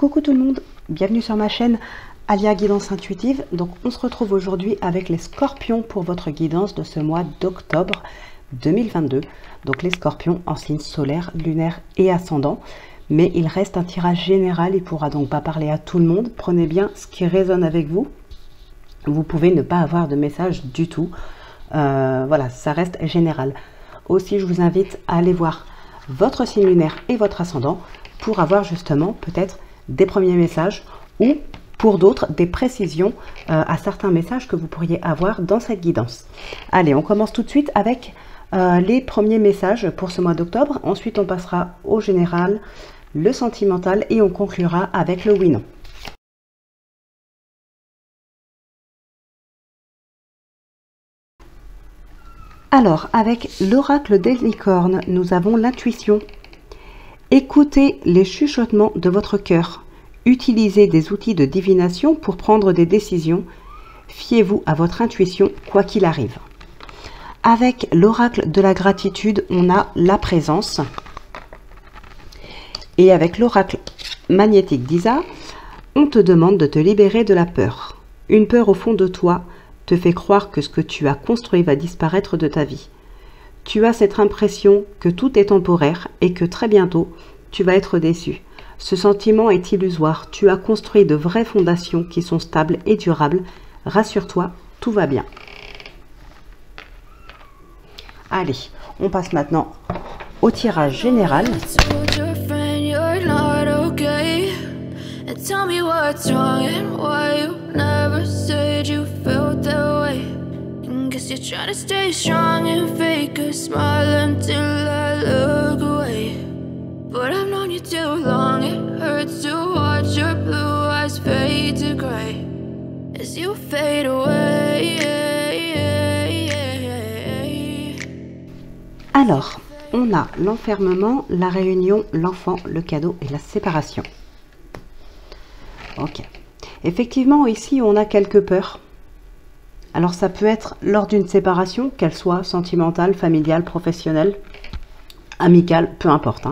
Coucou tout le monde, bienvenue sur ma chaîne Alia Guidance Intuitive. Donc on se retrouve aujourd'hui avec les scorpions pour votre guidance de ce mois d'octobre 2022. Donc les scorpions en signe solaire, lunaire et ascendant. Mais il reste un tirage général, il ne pourra donc pas parler à tout le monde. Prenez bien ce qui résonne avec vous. Vous pouvez ne pas avoir de message du tout. Voilà, ça reste général. Aussi, je vous invite à aller voir votre signe lunaire et votre ascendant pour avoir justement peut-être des premiers messages ou pour d'autres des précisions à certains messages que vous pourriez avoir dans cette guidance. Allez, on commence tout de suite avec les premiers messages pour ce mois d'octobre. Ensuite, on passera au général, le sentimental et on conclura avec le oui-non. Alors, avec l'oracle des licornes, nous avons l'intuition. Écoutez les chuchotements de votre cœur. Utilisez des outils de divination pour prendre des décisions. Fiez-vous à votre intuition, quoi qu'il arrive. Avec l'oracle de la gratitude, on a la présence. Et avec l'oracle magnétique d'Isa, on te demande de te libérer de la peur. Une peur au fond de toi te fait croire que ce que tu as construit va disparaître de ta vie. Tu as cette impression que tout est temporaire et que très bientôt, tu vas être déçu. Ce sentiment est illusoire. Tu as construit de vraies fondations qui sont stables et durables. Rassure-toi, tout va bien. Allez, on passe maintenant au tirage général. You're trying to stay strong and fake a smile until I look away. But I've known you too long, it hurts to watch your blue eyes fade to gray as you fade away. Alors, on a l'enfermement, la réunion, l'enfant, le cadeau et la séparation. Ok. Effectivement, ici, on a quelques peurs. Alors ça peut être lors d'une séparation, qu'elle soit sentimentale, familiale, professionnelle, amicale, peu importe.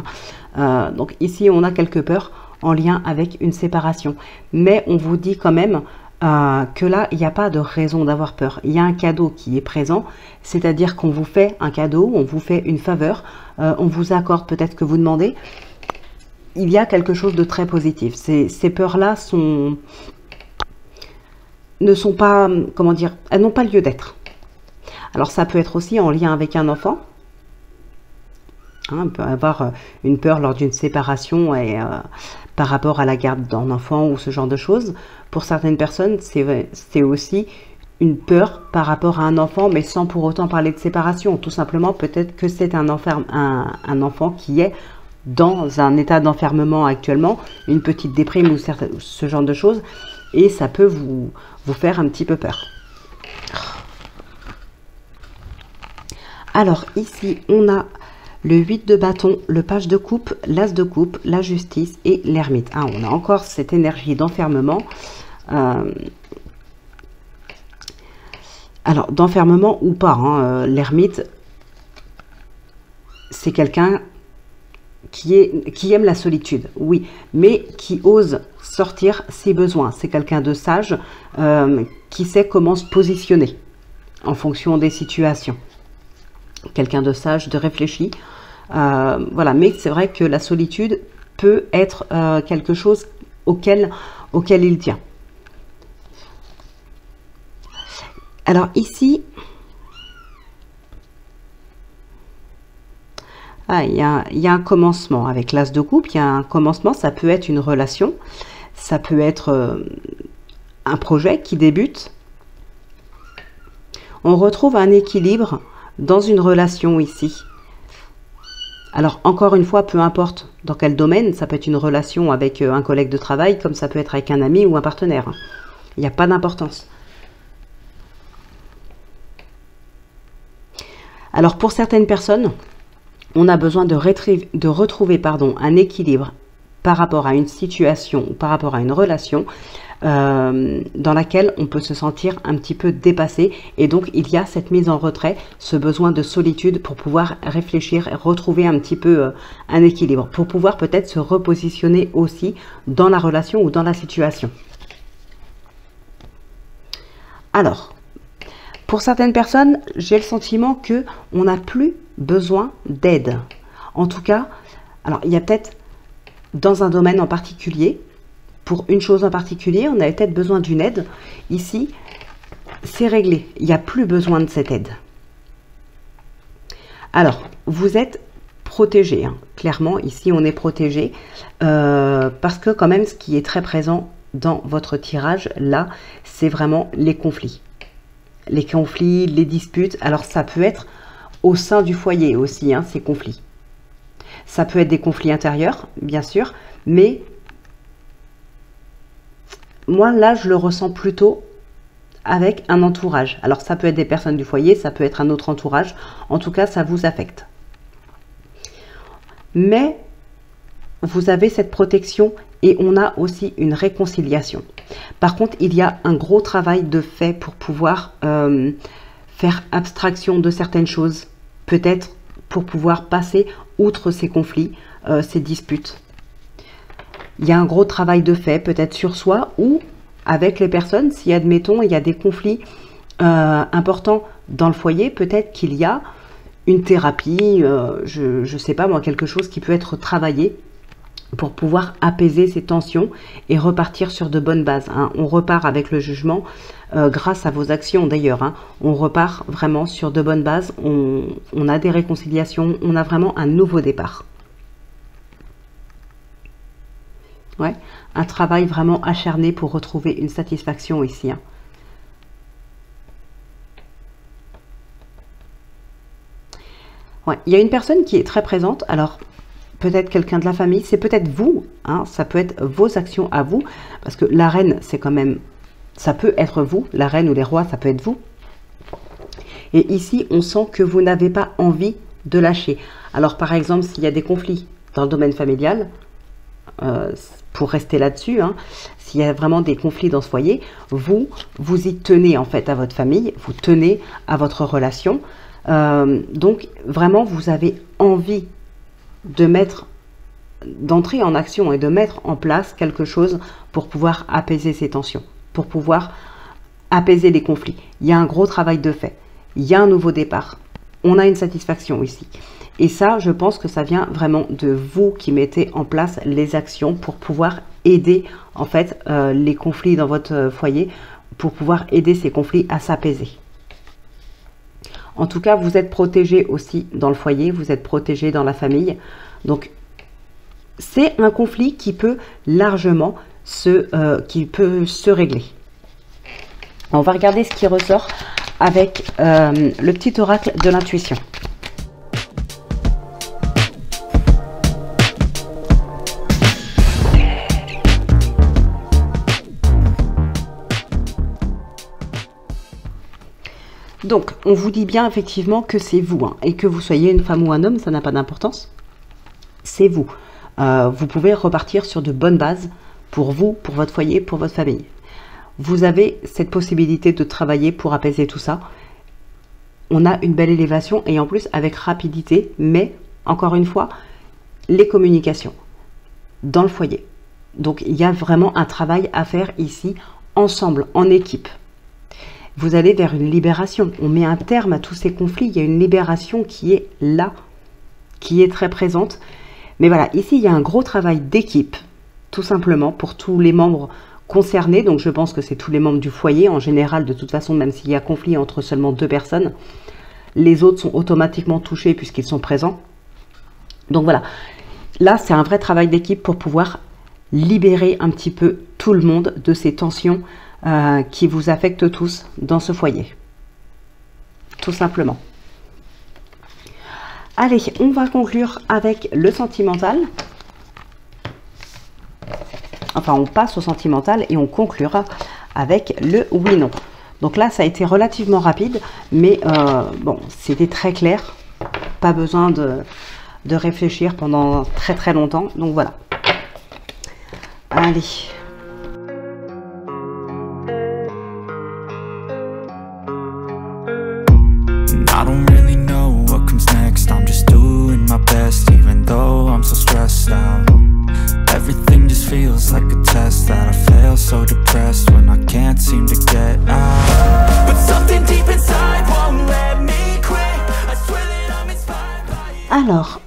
Donc ici on a quelques peurs en lien avec une séparation. Mais on vous dit quand même que là il n'y a pas de raison d'avoir peur. Il y a un cadeau qui est présent, c'est-à-dire qu'on vous fait un cadeau, on vous fait une faveur, on vous accorde peut-être que vous demandez. Il y a quelque chose de très positif. Ces peurs-là ne sont pas, comment dire, elles n'ont pas lieu d'être. Alors ça peut être aussi en lien avec un enfant. On peut avoir une peur lors d'une séparation et par rapport à la garde d'un enfant ou ce genre de choses. Pour certaines personnes, c'est aussi une peur par rapport à un enfant, mais sans pour autant parler de séparation. Tout simplement, peut-être que c'est un enfant qui est dans un état d'enfermement actuellement, une petite déprime ou ce genre de choses. Et ça peut vous faire un petit peu peur. Alors ici, on a le 8 de bâton, le page de coupe, l'as de coupe, la justice et l'ermite. On a encore cette énergie d'enfermement. Alors, d'enfermement ou pas. L'ermite, c'est quelqu'un qui aime la solitude, oui, mais qui ose sortir si besoin. C'est quelqu'un de sage qui sait comment se positionner en fonction des situations. Quelqu'un de sage, de réfléchi. Voilà, mais c'est vrai que la solitude peut être quelque chose auquel il tient. Alors ici, il y a un commencement avec l'as de coupe. Il y a un commencement, ça peut être une relation, ça peut être un projet qui débute. On retrouve un équilibre dans une relation ici. Alors encore une fois, peu importe dans quel domaine, ça peut être une relation avec un collègue de travail, comme ça peut être avec un ami ou un partenaire. Il n'y a pas d'importance. Alors pour certaines personnes, on a besoin de retrouver un équilibre par rapport à une situation ou par rapport à une relation dans laquelle on peut se sentir un petit peu dépassé. Et donc, il y a cette mise en retrait, ce besoin de solitude pour pouvoir réfléchir et retrouver un petit peu un équilibre, pour pouvoir peut-être se repositionner aussi dans la relation ou dans la situation. Alors, pour certaines personnes, j'ai le sentiment que on n'a plus besoin d'aide. En tout cas, alors il y a peut-être dans un domaine en particulier, pour une chose en particulier, on avait peut-être besoin d'une aide. Ici, c'est réglé. Il n'y a plus besoin de cette aide. Alors, vous êtes protégé. Hein. Clairement, ici, on est protégé. Parce que quand même, ce qui est très présent dans votre tirage, là, c'est vraiment les conflits. Les conflits, les disputes. Alors, ça peut être au sein du foyer aussi, hein, ces conflits. Ça peut être des conflits intérieurs, bien sûr, mais moi, là, je le ressens plutôt avec un entourage. Alors, ça peut être des personnes du foyer, ça peut être un autre entourage. En tout cas, ça vous affecte. Mais vous avez cette protection et on a aussi une réconciliation. Par contre, il y a un gros travail de fait pour pouvoir faire abstraction de certaines choses. Peut-être pour pouvoir passer outre ces conflits, ces disputes. Il y a un gros travail de fait, peut-être sur soi ou avec les personnes. Si, admettons, il y a des conflits importants dans le foyer, peut-être qu'il y a une thérapie, je ne sais pas moi, quelque chose qui peut être travaillé pour pouvoir apaiser ces tensions et repartir sur de bonnes bases. Hein. On repart avec le jugement grâce à vos actions d'ailleurs. Hein. On repart vraiment sur de bonnes bases. On a des réconciliations, on a vraiment un nouveau départ. Ouais, un travail vraiment acharné pour retrouver une satisfaction ici. Hein. Ouais, il y a une personne qui est très présente. Alors, peut-être quelqu'un de la famille, c'est peut-être vous. Hein, ça peut être vos actions à vous. Parce que la reine, c'est quand même... Ça peut être vous. La reine ou les rois, ça peut être vous. Et ici, on sent que vous n'avez pas envie de lâcher. Alors, par exemple, s'il y a des conflits dans le domaine familial... pour rester là-dessus, hein, s'il y a vraiment des conflits dans ce foyer, vous y tenez en fait à votre famille, vous tenez à votre relation. Donc vraiment, vous avez envie d'entrer en action et de mettre en place quelque chose pour pouvoir apaiser ces tensions, pour pouvoir apaiser les conflits. Il y a un gros travail de fait, il y a un nouveau départ, on a une satisfaction ici. Et ça, je pense que ça vient vraiment de vous qui mettez en place les actions pour pouvoir aider en fait les conflits dans votre foyer, pour pouvoir aider ces conflits à s'apaiser. En tout cas, vous êtes protégé aussi dans le foyer, vous êtes protégé dans la famille. Donc, c'est un conflit qui peut largement se régler. On va regarder ce qui ressort avec le petit oracle de l'intuition. Donc, on vous dit bien effectivement que c'est vous, hein, et que vous soyez une femme ou un homme, ça n'a pas d'importance. C'est vous. Vous pouvez repartir sur de bonnes bases pour vous, pour votre foyer, pour votre famille. Vous avez cette possibilité de travailler pour apaiser tout ça. On a une belle élévation et en plus avec rapidité, mais encore une fois, les communications dans le foyer. Donc, il y a vraiment un travail à faire ici, ensemble, en équipe. Vous allez vers une libération. On met un terme à tous ces conflits. Il y a une libération qui est là, qui est très présente. Mais voilà, ici, il y a un gros travail d'équipe, tout simplement, pour tous les membres concernés. Donc, je pense que c'est tous les membres du foyer. En général, de toute façon, même s'il y a conflit entre seulement 2 personnes, les autres sont automatiquement touchés puisqu'ils sont présents. Donc, voilà. Là, c'est un vrai travail d'équipe pour pouvoir libérer un petit peu tout le monde de ces tensions qui vous affectent tous dans ce foyer. Tout simplement. Allez, on va conclure avec le sentimental. Enfin, on passe au sentimental et on conclura avec le oui-non. Donc là, ça a été relativement rapide, mais bon, c'était très clair. Pas besoin de réfléchir pendant très longtemps. Donc voilà. Allez. I don't really know what comes next. I'm just doing my best, even though I'm so stressed out. Everything just feels like a test that I fail, so depressed when I can't seem to get out. But something deep inside won't let me quit. I swear that I'm inspired by it. Alors,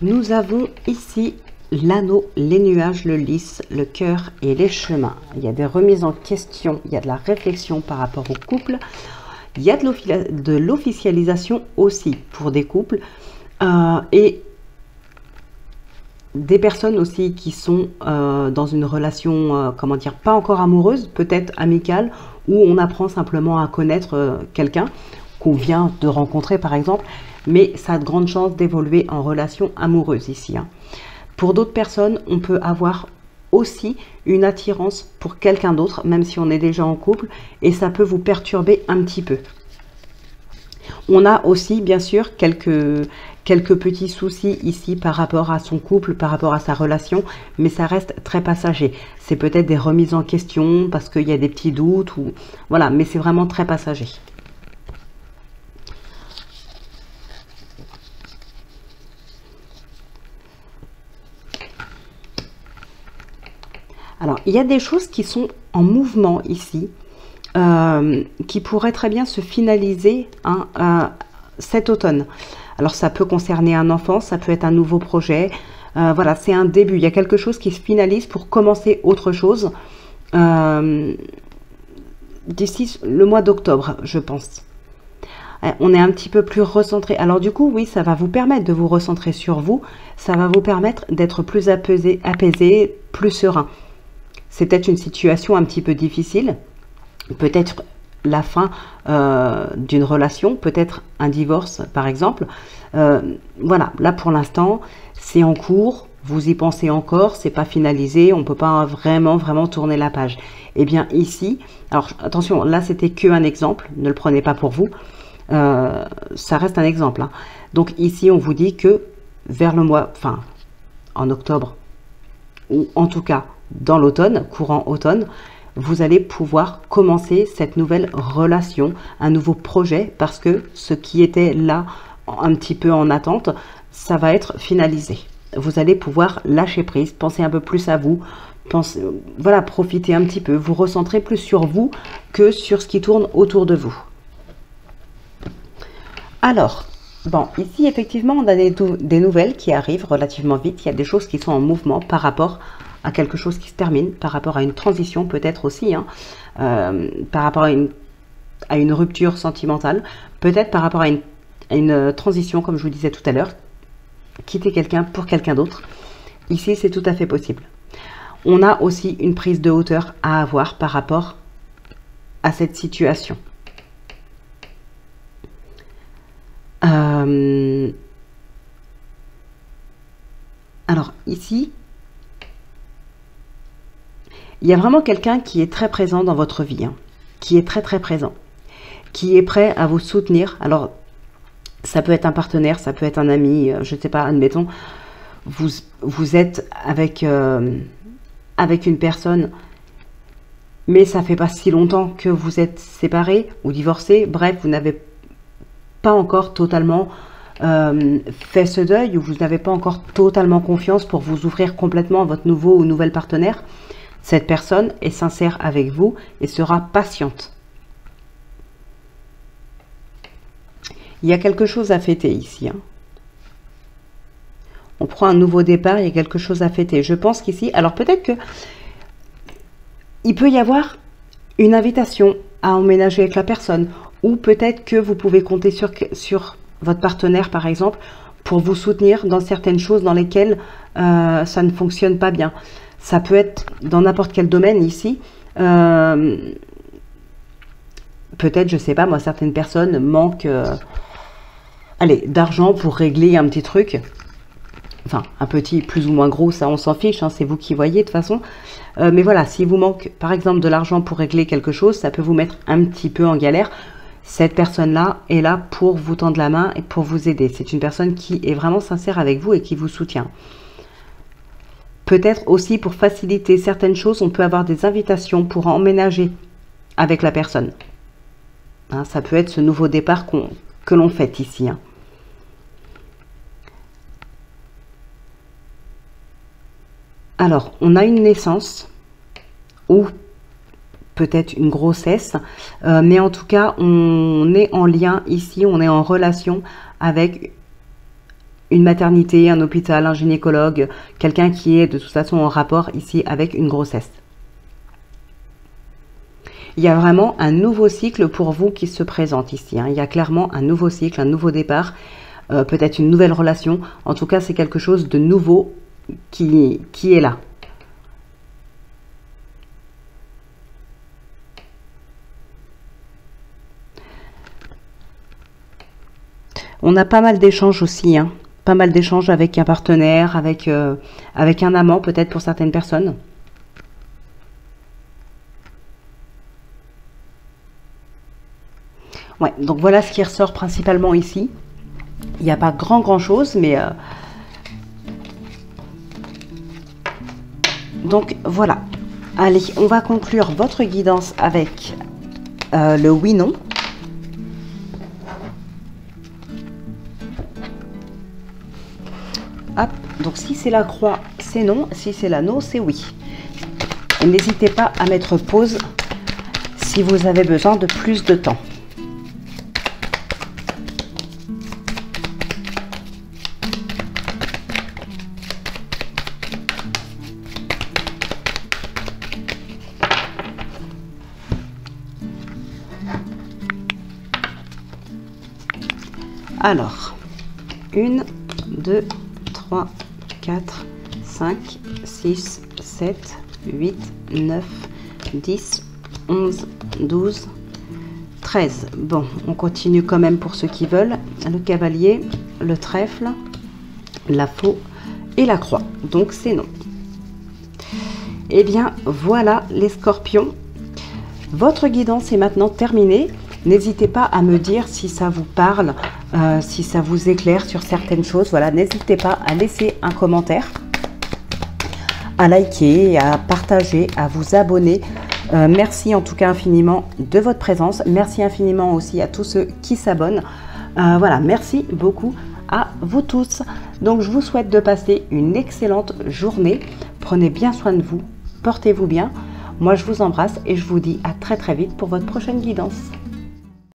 nous avons ici l'anneau, les nuages, le lys, le cœur et les chemins. Il y a des remises en question, il y a de la réflexion par rapport au couple. Il y a de l'officialisation aussi pour des couples et des personnes aussi qui sont dans une relation, comment dire, pas encore amoureuse, peut-être amicale, où on apprend simplement à connaître quelqu'un qu'on vient de rencontrer par exemple, mais ça a de grandes chances d'évoluer en relation amoureuse ici. Hein. Pour d'autres personnes, on peut avoir aussi une attirance pour quelqu'un d'autre, même si on est déjà en couple, et ça peut vous perturber un petit peu. On a aussi, bien sûr, quelques petits soucis ici par rapport à son couple, par rapport à sa relation, mais ça reste très passager. C'est peut-être des remises en question, parce qu'il y a des petits doutes, ou voilà, mais c'est vraiment très passager. Alors, il y a des choses qui sont en mouvement ici, qui pourraient très bien se finaliser cet automne. Alors, ça peut concerner un enfant, ça peut être un nouveau projet. Voilà, c'est un début. Il y a quelque chose qui se finalise pour commencer autre chose d'ici le mois d'octobre, je pense. On est un petit peu plus recentré. Alors du coup, oui, ça va vous permettre de vous recentrer sur vous. Ça va vous permettre d'être plus apaisé, plus serein. C'est peut-être une situation un petit peu difficile, peut-être la fin d'une relation, peut-être un divorce par exemple. Voilà, là pour l'instant, c'est en cours, vous y pensez encore, c'est pas finalisé, on ne peut pas vraiment tourner la page. Et bien ici, alors attention, là c'était que un exemple, ne le prenez pas pour vous, ça reste un exemple. Hein. Donc ici on vous dit que vers le mois, enfin en octobre, ou en tout cas dans l'automne, courant automne, vous allez pouvoir commencer cette nouvelle relation, un nouveau projet, parce que ce qui était là un petit peu en attente, ça va être finalisé. Vous allez pouvoir lâcher prise, penser un peu plus à vous, voilà, profiter un petit peu, vous recentrer plus sur vous que sur ce qui tourne autour de vous. Alors, bon, ici effectivement on a des nouvelles qui arrivent relativement vite, il y a des choses qui sont en mouvement par rapport à quelque chose qui se termine, par rapport à une transition peut-être aussi, hein, par rapport à une rupture sentimentale, peut-être par rapport à une transition, comme je vous disais tout à l'heure, quitter quelqu'un pour quelqu'un d'autre. Ici, c'est tout à fait possible. On a aussi une prise de hauteur à avoir par rapport à cette situation. Alors ici, il y a vraiment quelqu'un qui est très présent dans votre vie, hein, qui est très présent, qui est prêt à vous soutenir. Alors, ça peut être un partenaire, ça peut être un ami, je ne sais pas, admettons, vous êtes avec une personne, mais ça fait pas si longtemps que vous êtes séparés ou divorcés. Bref, vous n'avez pas encore totalement fait ce deuil, ou vous n'avez pas encore totalement confiance pour vous ouvrir complètement à votre nouveau ou nouvelle partenaire. Cette personne est sincère avec vous et sera patiente. Il y a quelque chose à fêter ici. Hein. On prend un nouveau départ, il y a quelque chose à fêter. Je pense qu'ici, alors peut-être que il peut y avoir une invitation à emménager avec la personne, ou peut-être que vous pouvez compter sur votre partenaire par exemple pour vous soutenir dans certaines choses dans lesquelles ça ne fonctionne pas bien. Ça peut être dans n'importe quel domaine ici. Peut-être, je sais pas, moi, certaines personnes manquent d'argent pour régler un petit truc. Enfin, un petit, plus ou moins gros, ça on s'en fiche, hein, c'est vous qui voyez de toute façon. Mais voilà, si vous manque par exemple de l'argent pour régler quelque chose, ça peut vous mettre un petit peu en galère. Cette personne-là est là pour vous tendre la main et pour vous aider. C'est une personne qui est vraiment sincère avec vous et qui vous soutient. Peut-être aussi pour faciliter certaines choses, on peut avoir des invitations pour emménager avec la personne. Hein, ça peut être ce nouveau départ que l'on fait ici. Hein. Alors, on a une naissance ou peut-être une grossesse, mais en tout cas, on est en lien ici, on est en relation avec une maternité, un hôpital, un gynécologue, quelqu'un qui est de toute façon en rapport ici avec une grossesse. Il y a vraiment un nouveau cycle pour vous qui se présente ici. Hein. Il y a clairement un nouveau cycle, un nouveau départ, peut-être une nouvelle relation. En tout cas, c'est quelque chose de nouveau qui est là. On a pas mal d'échanges aussi, hein. Pas mal d'échanges avec un partenaire, avec un amant peut-être pour certaines personnes. Ouais, donc voilà ce qui ressort principalement ici. Il n'y a pas grand chose, mais... Donc voilà. Allez, on va conclure votre guidance avec le oui-non. Hop, donc si c'est la croix, c'est non. Si c'est l'anneau, c'est oui. Et n'hésitez pas à mettre pause si vous avez besoin de plus de temps. Alors, 1, 2, 3, 4, 5, 6, 7, 8, 9, 10, 11, 12, 13. Bon, on continue quand même pour ceux qui veulent. Le cavalier, le trèfle, la faux et la croix. Donc c'est non. Eh bien, voilà les scorpions. Votre guidance est maintenant terminée. N'hésitez pas à me dire si ça vous parle, si ça vous éclaire sur certaines choses. Voilà, n'hésitez pas à laisser un commentaire, à liker, à partager, à vous abonner. Merci en tout cas infiniment de votre présence. Merci infiniment aussi à tous ceux qui s'abonnent. Voilà, merci beaucoup à vous tous. Donc je vous souhaite de passer une excellente journée. Prenez bien soin de vous, portez-vous bien. Moi je vous embrasse et je vous dis à très vite pour votre prochaine guidance.